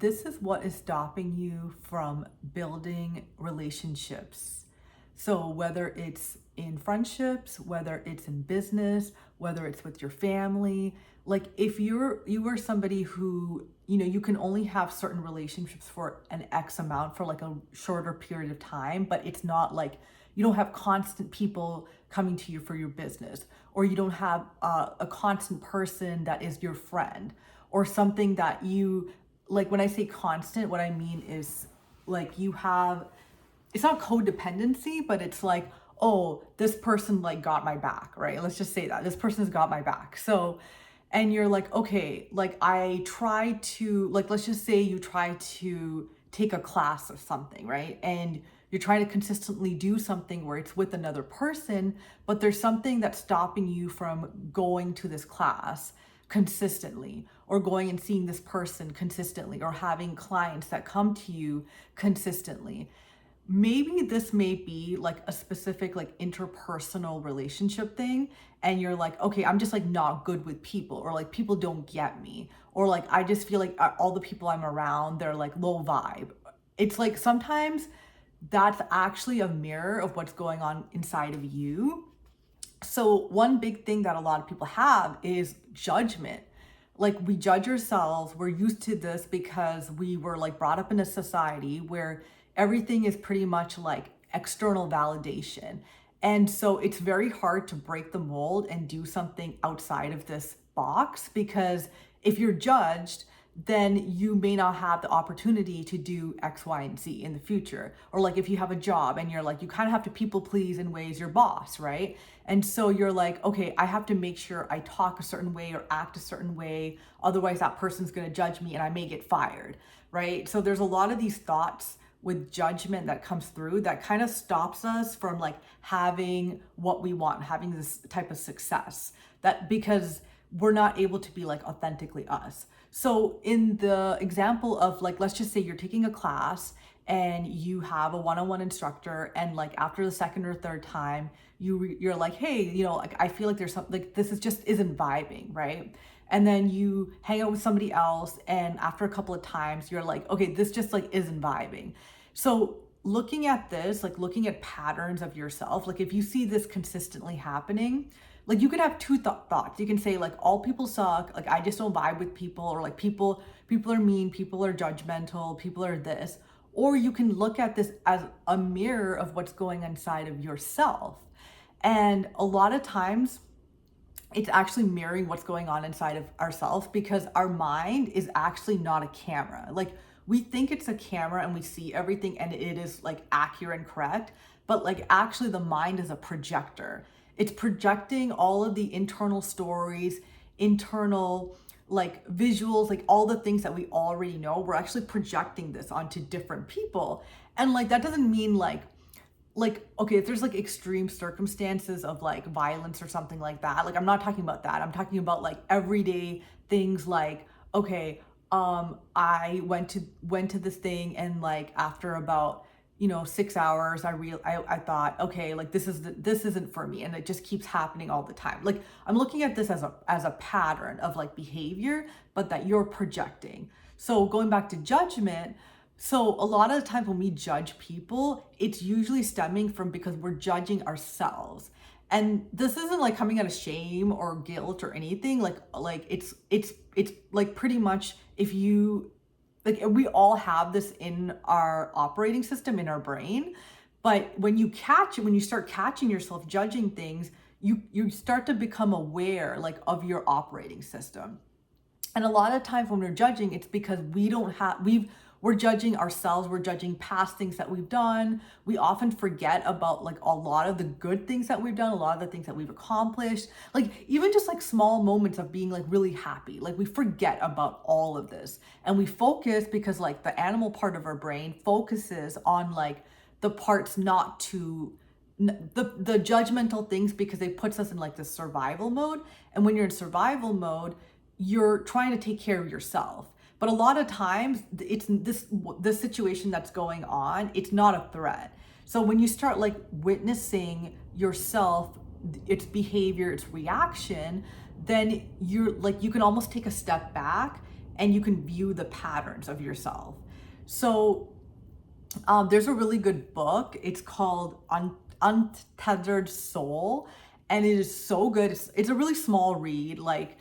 this is what is stopping you from building relationships. So whether it's in friendships, whether it's in business, whether it's with your family, like if you are somebody who, you can only have certain relationships for an X amount for like a shorter period of time, but it's not like you don't have constant people coming to you for your business, or you don't have a constant person that is your friend, or something that you like. When I say constant, what I mean is like you have, it's not codependency, but it's like, oh, this person like got my back, right? Let's just say that this person has got my back. So, and you're like, okay, like I try to, like, let's just say you try to take a class or something, right? And you're trying to consistently do something where it's with another person, but there's something that's stopping you from going to this class consistently, or going and seeing this person consistently, or having clients that come to you consistently. Maybe this may be like a specific like interpersonal relationship thing, and you're like, okay, I'm just like not good with people, or like people don't get me, or like I just feel like all the people I'm around, they're like low vibe. It's like sometimes that's actually a mirror of what's going on inside of you. So one big thing that a lot of people have is judgment. Like we judge ourselves. We're used to this because we were like brought up in a society where everything is pretty much like external validation. And so it's very hard to break the mold and do something outside of this box, because if you're judged, then you may not have the opportunity to do X, Y, and Z in the future. Or like if you have a job and you're like, you kind of have to people please in ways your boss, right? And so you're like, okay, I have to make sure I talk a certain way or act a certain way. Otherwise that person's going to judge me and I may get fired, right? So there's a lot of these thoughts with judgment that comes through that kind of stops us from like having what we want, having this type of success, that because we're not able to be like authentically us. So in the example of like, let's just say you're taking a class and you have a one-on-one instructor, and like after the second or third time, you're like, hey, like I feel like there's something like this is just isn't vibing, right? And then you hang out with somebody else, and after a couple of times, you're like, okay, this just like isn't vibing. So looking at this, like looking at patterns of yourself, like if you see this consistently happening, like you could have two thoughts. You can say like all people suck, like I just don't vibe with people, or like people are mean, people are judgmental, people are this. Or you can look at this as a mirror of what's going inside of yourself. And a lot of times it's actually mirroring what's going on inside of ourselves, because our mind is actually not a camera. Like we think it's a camera and we see everything and it is like accurate and correct, but like actually the mind is a projector. It's projecting all of the internal stories, internal like visuals, like all the things that we already know. We're actually projecting this onto different people. And like that doesn't mean like okay, if there's like extreme circumstances of like violence or something like that, like I'm not talking about that. I'm talking about like everyday things, like okay, I went to this thing, and like after about 6 hours, I thought, okay, like this isn't for me, and it just keeps happening all the time. Like I'm looking at this as a pattern of like behavior, but that you're projecting. So going back to judgment, so a lot of the time when we judge people, it's usually stemming from because we're judging ourselves. And this isn't like coming out of shame or guilt or anything. Like it's like pretty much, if you like, we all have this in our operating system in our brain. But when you start catching yourself judging things, you start to become aware like of your operating system. And a lot of times when we're judging, it's because we're judging ourselves, we're judging past things that we've done. We often forget about like a lot of the good things that we've done, a lot of the things that we've accomplished, like even just like small moments of being like really happy. Like we forget about all of this, and we focus because like the animal part of our brain focuses on like the parts not to the judgmental things, because they puts us in like this survival mode. And when you're in survival mode, you're trying to take care of yourself. But a lot of times it's this situation that's going on, it's not a threat. So when you start like witnessing yourself, its behavior, its reaction, then you're like, you can almost take a step back and you can view the patterns of yourself. So there's a really good book. It's called Untethered Soul, and it is so good. It's a really small read. Like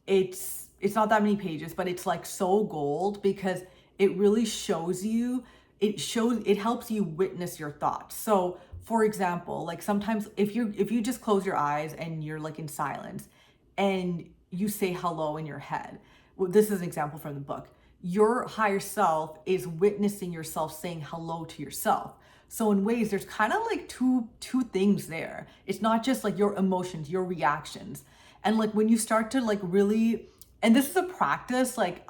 it's not that many pages, but it's like so gold because it really shows you. It helps you witness your thoughts. So for example, like sometimes if you just close your eyes and you're like in silence and you say hello in your head. Well, this is an example from the book. Your higher self is witnessing yourself saying hello to yourself. So in ways, there's kind of like two things there. It's not just like your emotions, your reactions. And like when you start to like really, and this is a practice, like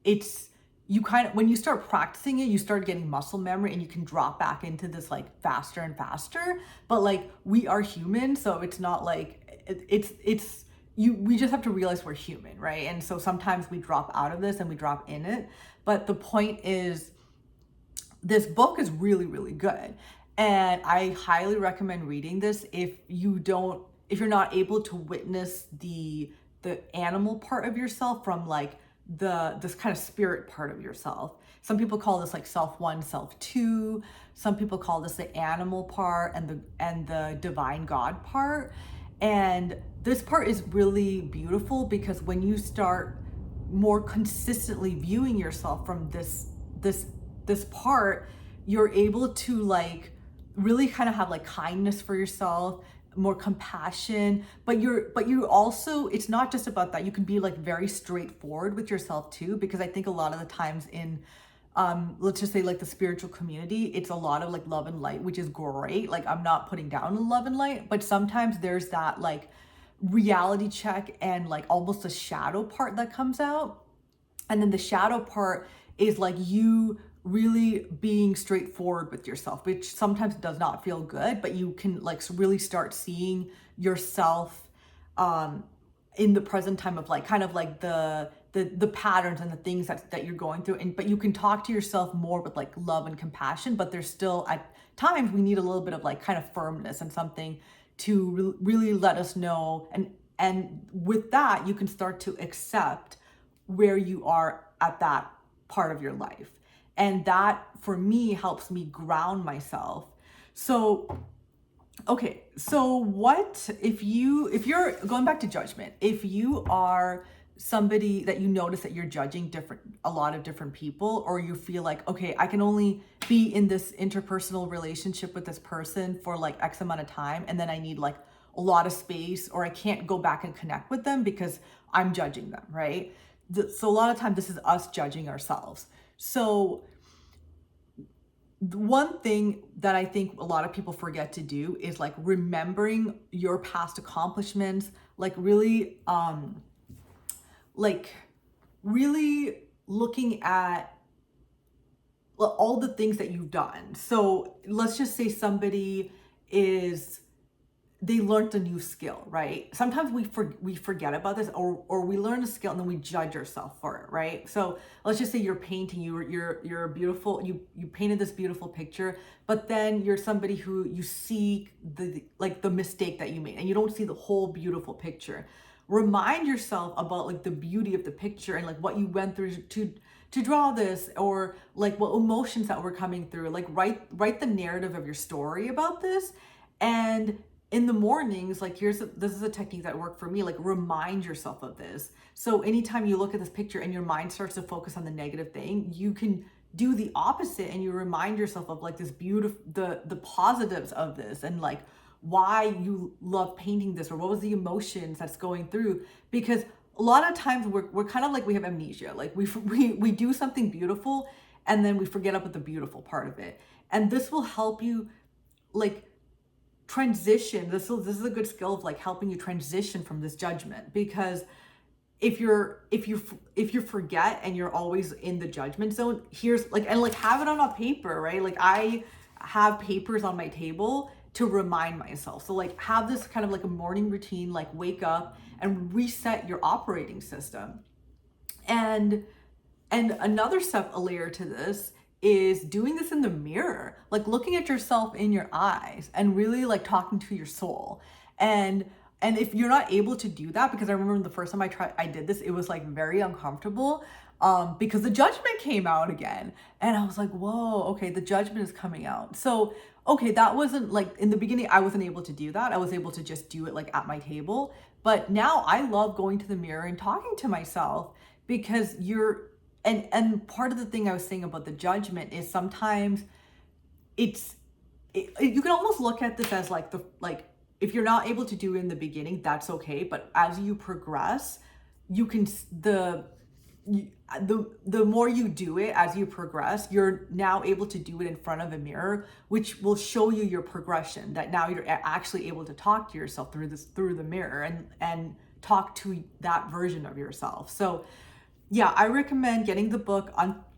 it's you kind of, when you start practicing it, you start getting muscle memory and you can drop back into this like faster and faster. But like we are human, so it's not like it's we just have to realize we're human, right? And so sometimes we drop out of this and we drop in it. But the point is, this book is really, really good. And I highly recommend reading this if you're not able to witness the animal part of yourself from like this kind of spirit part of yourself. Some people call this like self 1, self 2. Some people call this the animal part and the divine God part. And this part is really beautiful because when you start more consistently viewing yourself from this part, you're able to like really kind of have like kindness for yourself, more compassion, but you also, it's not just about that. You can be like very straightforward with yourself too, because I think a lot of the times in let's just say like the spiritual community, it's a lot of like love and light, which is great. Like I'm not putting down love and light, but sometimes there's that like reality check and like almost a shadow part that comes out. And then the shadow part is like you really being straightforward with yourself, which sometimes does not feel good, but you can like really start seeing yourself in the present time of like kind of like the patterns and the things that you're going through. And but you can talk to yourself more with like love and compassion, but there's still at times we need a little bit of like kind of firmness and something to really let us know. And with that, you can start to accept where you are at that part of your life. And that for me helps me ground myself. So, okay, so what if you're going back to judgment, if you are somebody that you notice that you're judging a lot of different people, or you feel like, okay, I can only be in this interpersonal relationship with this person for like X amount of time, and then I need like a lot of space, or I can't go back and connect with them because I'm judging them, right? So a lot of times this is us judging ourselves. So one thing that I think a lot of people forget to do is like remembering your past accomplishments, like really looking at all the things that you've done. So let's just say they learned a new skill, right? Sometimes we forget about this, or we learn a skill and then we judge ourselves for it, right? So let's just say you're painting, you're beautiful, you painted this beautiful picture, but then you're somebody who you see the mistake that you made and you don't see the whole beautiful picture. Remind yourself about like the beauty of the picture and like what you went through to draw this, or like what emotions that were coming through. Like write the narrative of your story about this. And in the mornings, like this is a technique that worked for me, like remind yourself of this. So anytime you look at this picture and your mind starts to focus on the negative thing, you can do the opposite and you remind yourself of like this beautiful, the positives of this, and like why you love painting this, or what was the emotions that's going through. Because a lot of times we're kind of like, we have amnesia, like we do something beautiful and then we forget about the beautiful part of it. And this will help you like transition. This is a good skill of like helping you transition from this judgment, because if you forget and you're always in the judgment zone, here's like, and like have it on a paper, right? Like I have papers on my table to remind myself. So like have this kind of like a morning routine, like wake up and reset your operating system. And another step, a layer to this, is doing this in the mirror, like looking at yourself in your eyes and really like talking to your soul. And And if you're not able to do that, because I remember the first time I did this, it was like very uncomfortable, because the judgment came out again. And I was like, whoa, okay, the judgment is coming out. So, okay, that wasn't like in the beginning, I wasn't able to do that. I was able to just do it like at my table. But now I love going to the mirror and talking to myself because and part of the thing I was saying about the judgment is sometimes you can almost look at this as like if you're not able to do it in the beginning, that's okay. But as you progress, you can the more you do it as you progress, you're now able to do it in front of a mirror, which will show you your progression, that now you're actually able to talk to yourself through the mirror and talk to that version of yourself. So yeah, I recommend getting the book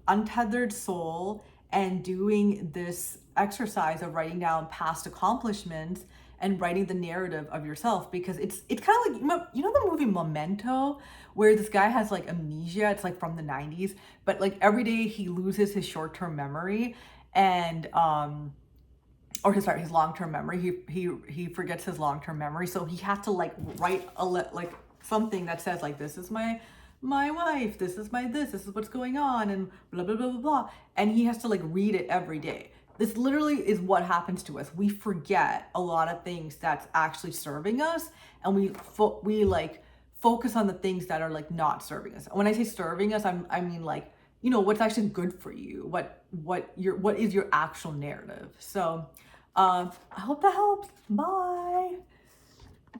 Untethered Soul and doing this exercise of writing down past accomplishments and writing the narrative of yourself, because it's kind of like, you know, the movie Memento, where this guy has like amnesia. It's like from the 90s, but like every day he loses his short-term memory and or his long-term memory. He forgets his long-term memory, so he has to like write like something that says like, this is my wife, this is what's going on, and blah blah blah blah blah, and he has to like read it every day. This literally is what happens to us. We forget a lot of things that's actually serving us, and we like focus on the things that are like not serving us. When I say serving us, I mean like, you know, what's actually good for you, what is your actual narrative. So I hope that helps. Bye.